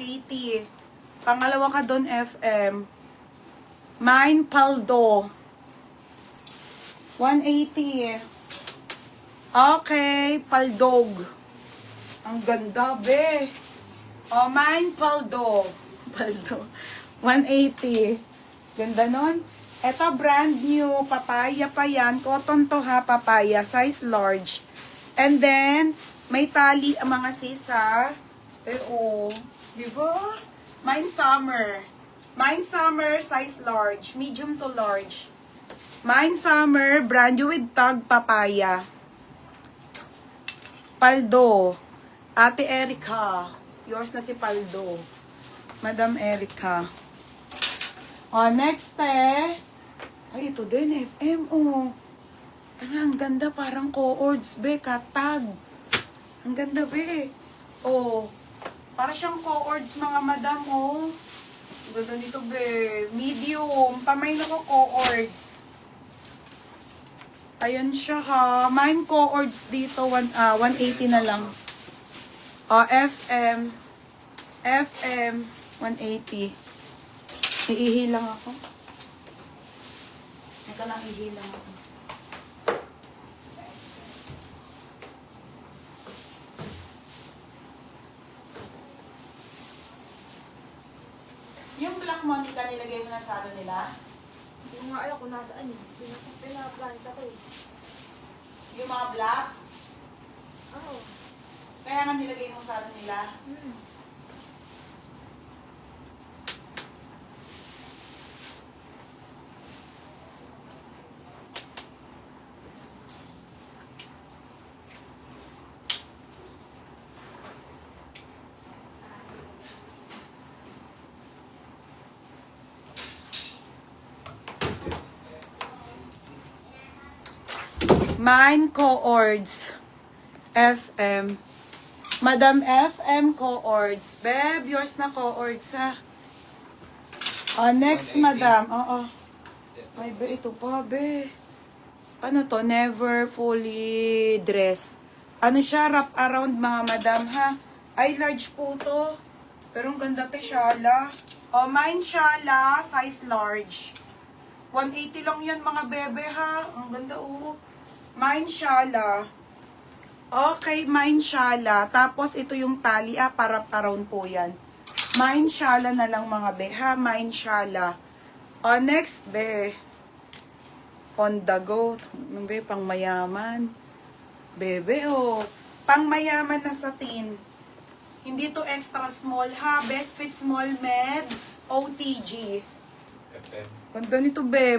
180. Pangalawa ka doon, FM. Mine, Paldo. 180. Okay, Paldog. Ang ganda, be. Oh, mine, Paldo. Paldo. 180. Ganda nun. Ito, brand new. Papaya pa yan. Cotton to ha, papaya. Size large. And then, may tali ang mga sisa. Oh, diba? Mine Summer. Mine Summer, size large. Medium to large. Mine Summer, brand new with tag, papaya. Paldo. Ate Erica. Yours na si Paldo. Madam Erica. Oh, next ay, ito din, FM. Oh. Ang ganda, parang co-ords, be. Katag. Ang ganda, be. Oh. Para siyang co-ords, mga madam, oh. Ganda nito, be. Medium. Pamay na ko co-ords. Ayan siya, ha. Mine co-ords dito, 180 na lang. Oh, FM. FM, 180. Iihi lang ako. Teka lang, iihi lang ako. Yung black Monica, nilagay mo na sa ano nila? Hindi mo nga alam kung nasaan yun. Pinaplanta ko eh. Yung mga black? Oo. Kaya nga nilagay mo sa ano nila? Mine co-ords. FM. Madam FM co-ords. Beb, yours na co-ords ha. Oh, next, madam. Oo. Ay, be, ito pa, be. Ano to? Never fully dress. Ano siya? Wrap around, mga madam, ha? Ay, large po to. Pero ang ganda te, shala. Oh, mine shala, size large. 180 lang yan, mga bebe, ha? Ang ganda, oh. Mine shala. Okay, mine shala. Tapos, ito yung tali, para around po yan. Mine shala na lang, mga be, ha? Mine shala. Oh, next, be. On the go. Be, pang mayaman. Bebe, oh. Pang mayaman na satin. Hindi to extra small, ha? Best fit small med. OTG. Ganda nito, be.